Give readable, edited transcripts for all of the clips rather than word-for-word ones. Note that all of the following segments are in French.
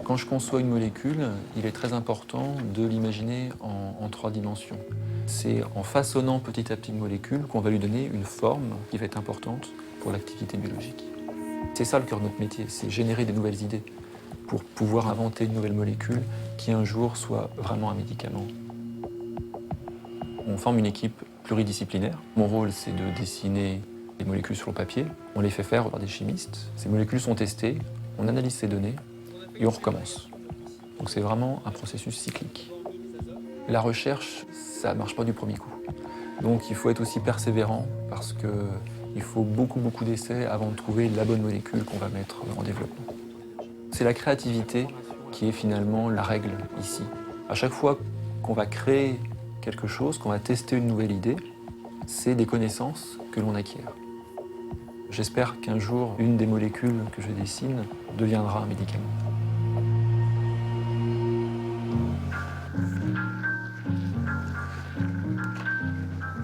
Quand je conçois une molécule, il est très important de l'imaginer en 3 dimensions. C'est en façonnant petit à petit une molécule qu'on va lui donner une forme qui va être importante pour l'activité biologique. C'est ça le cœur de notre métier, c'est générer des nouvelles idées pour pouvoir inventer une nouvelle molécule qui un jour soit vraiment un médicament. On forme une équipe pluridisciplinaire. Mon rôle, c'est de dessiner des molécules sur le papier. On les fait faire par des chimistes. Ces molécules sont testées, on analyse ces données et on recommence. Donc c'est vraiment un processus cyclique. La recherche, ça ne marche pas du premier coup. Donc il faut être aussi persévérant parce qu'il faut beaucoup d'essais avant de trouver la bonne molécule qu'on va mettre en développement. C'est la créativité qui est finalement la règle ici. À chaque fois qu'on va créer quelque chose, qu'on va tester une nouvelle idée, c'est des connaissances que l'on acquiert. J'espère qu'un jour, une des molécules que je dessine deviendra un médicament.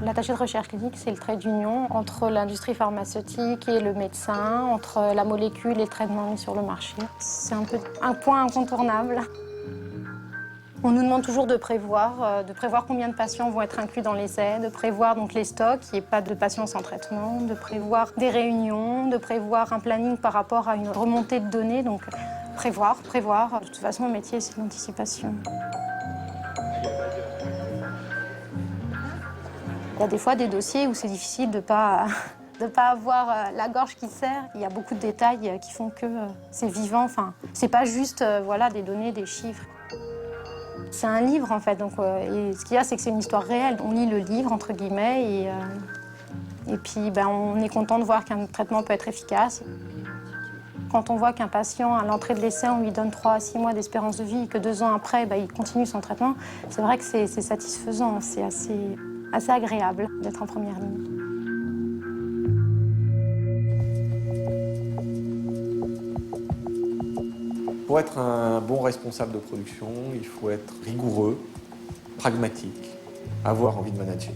L'attaché de recherche clinique, c'est le trait d'union entre l'industrie pharmaceutique et le médecin, entre la molécule et le traitement mis sur le marché. C'est un peu un point incontournable. On nous demande toujours de prévoir combien de patients vont être inclus dans l'essai, de prévoir donc les stocks, qu'il n'y ait pas de patients sans traitement, de prévoir des réunions, de prévoir un planning par rapport à une remontée de données. Donc prévoir. De toute façon, le métier, c'est l'anticipation. Il y a des fois des dossiers où c'est difficile de pas avoir la gorge qui serre. Il y a beaucoup de détails qui font que c'est vivant. Enfin, c'est pas juste voilà, des données, des chiffres. C'est un livre en fait. Donc, et ce qu'il y a, c'est que c'est une histoire réelle. On lit le livre entre guillemets et puis on est content de voir qu'un traitement peut être efficace. Quand on voit qu'un patient, à l'entrée de l'essai, on lui donne 3 à 6 mois d'espérance de vie et que 2 ans après, il continue son traitement, c'est vrai que c'est satisfaisant. C'est assez agréable d'être en première ligne. Pour être un bon responsable de production, il faut être rigoureux, pragmatique, avoir envie de manager.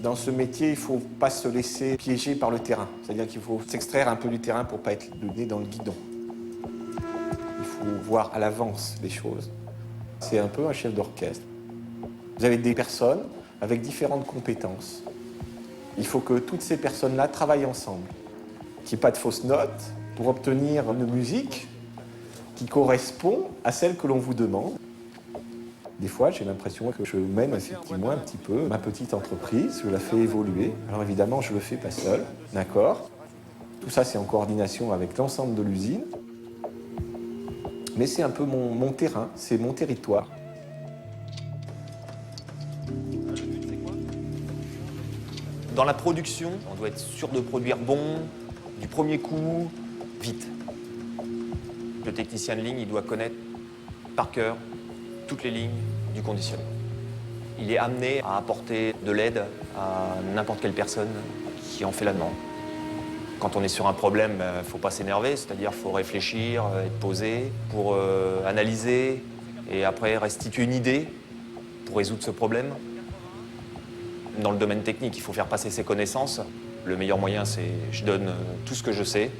Dans ce métier, il ne faut pas se laisser piéger par le terrain. C'est-à-dire qu'il faut s'extraire un peu du terrain pour ne pas être le nez dans le guidon. Il faut voir à l'avance les choses. C'est un peu un chef d'orchestre. Vous avez des personnes avec différentes compétences. Il faut que toutes ces personnes-là travaillent ensemble. Qu'il n'y ait pas de fausses notes pour obtenir une musique qui correspond à celle que l'on vous demande. Des fois, j'ai l'impression que je mène effectivement un petit peu ma petite entreprise, je la fais évoluer. Alors évidemment, je ne le fais pas seul, d'accord? Tout ça, c'est en coordination avec l'ensemble de l'usine. Mais c'est un peu mon terrain, c'est mon territoire. Dans la production, on doit être sûr de produire bon, du premier coup, vite. Le technicien de ligne, il doit connaître par cœur toutes les lignes du conditionnement. Il est amené à apporter de l'aide à n'importe quelle personne qui en fait la demande. Quand on est sur un problème, il ne faut pas s'énerver, c'est-à-dire qu'il faut réfléchir, être posé pour analyser et après restituer une idée pour résoudre ce problème. Dans le domaine technique, il faut faire passer ses connaissances. Le meilleur moyen, c'est je donne tout ce que je sais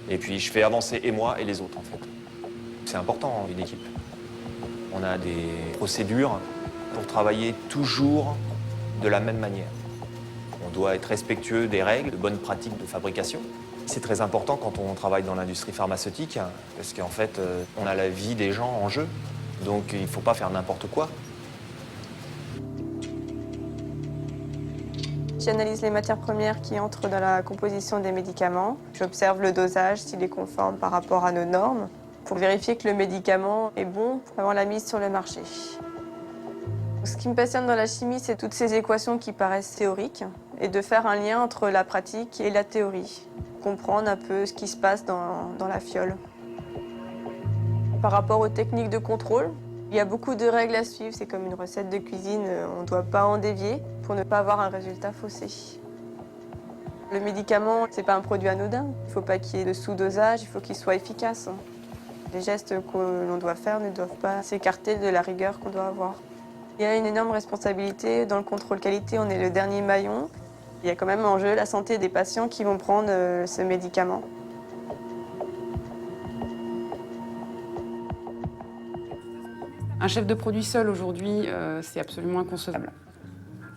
et puis je fais avancer et moi et les autres en fait. C'est important, une équipe. On a des procédures pour travailler toujours de la même manière. On doit être respectueux des règles, de bonnes pratiques de fabrication. C'est très important quand on travaille dans l'industrie pharmaceutique parce qu'en fait, on a la vie des gens en jeu. Donc il ne faut pas faire n'importe quoi. J'analyse les matières premières qui entrent dans la composition des médicaments. J'observe le dosage, s'il est conforme par rapport à nos normes, pour vérifier que le médicament est bon avant la mise sur le marché. Ce qui me passionne dans la chimie, c'est toutes ces équations qui paraissent théoriques et de faire un lien entre la pratique et la théorie. Comprendre un peu ce qui se passe dans la fiole. Par rapport aux techniques de contrôle, il y a beaucoup de règles à suivre. C'est comme une recette de cuisine, on ne doit pas en dévier pour ne pas avoir un résultat faussé. Le médicament, ce n'est pas un produit anodin. Il ne faut pas qu'il y ait de sous-dosage, il faut qu'il soit efficace. Les gestes que l'on doit faire ne doivent pas s'écarter de la rigueur qu'on doit avoir. Il y a une énorme responsabilité dans le contrôle qualité, on est le dernier maillon. Il y a quand même en jeu la santé des patients qui vont prendre ce médicament. Un chef de produit seul aujourd'hui, c'est absolument inconcevable.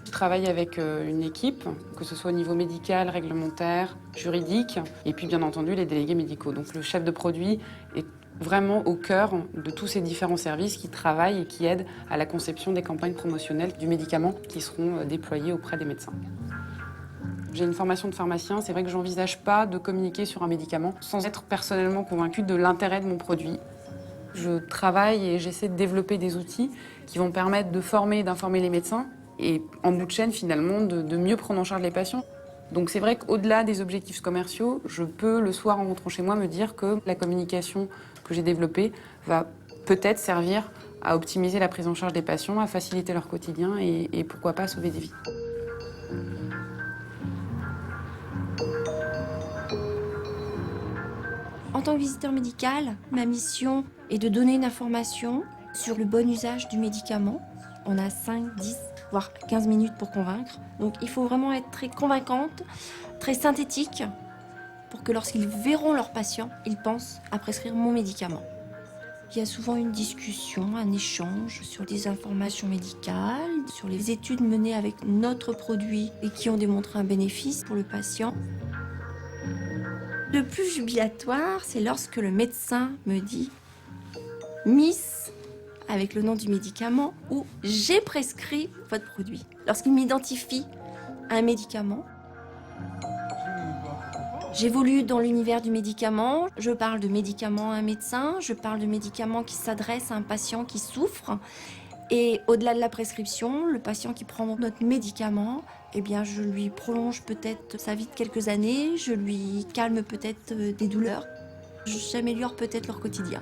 Je travaille avec une équipe, que ce soit au niveau médical, réglementaire, juridique, et puis bien entendu les délégués médicaux. Donc le chef de produit est vraiment au cœur de tous ces différents services qui travaillent et qui aident à la conception des campagnes promotionnelles du médicament qui seront déployées auprès des médecins. J'ai une formation de pharmacien, c'est vrai que j'envisage pas de communiquer sur un médicament sans être personnellement convaincue de l'intérêt de mon produit. Je travaille et j'essaie de développer des outils qui vont permettre de former et d'informer les médecins et en bout de chaîne finalement de mieux prendre en charge les patients. Donc c'est vrai qu'au-delà des objectifs commerciaux, je peux le soir en rentrant chez moi me dire que la communication que j'ai développée va peut-être servir à optimiser la prise en charge des patients, à faciliter leur quotidien et pourquoi pas sauver des vies. En tant que visiteur médical, ma mission est de donner une information sur le bon usage du médicament. On a 5, 10, voire 15 minutes pour convaincre. Donc il faut vraiment être très convaincante, très synthétique, pour que lorsqu'ils verront leurs patients, ils pensent à prescrire mon médicament. Il y a souvent une discussion, un échange sur des informations médicales, sur les études menées avec notre produit et qui ont démontré un bénéfice pour le patient. Le plus jubilatoire, c'est lorsque le médecin me dit « Miss », avec le nom du médicament, ou « J'ai prescrit votre produit ». Lorsqu'il m'identifie à un médicament, j'évolue dans l'univers du médicament, je parle de médicaments à un médecin, je parle de médicaments qui s'adressent à un patient qui souffre. Et au-delà de la prescription, le patient qui prend notre médicament, eh bien, je lui prolonge peut-être sa vie de quelques années, je lui calme peut-être des douleurs, j'améliore peut-être leur quotidien.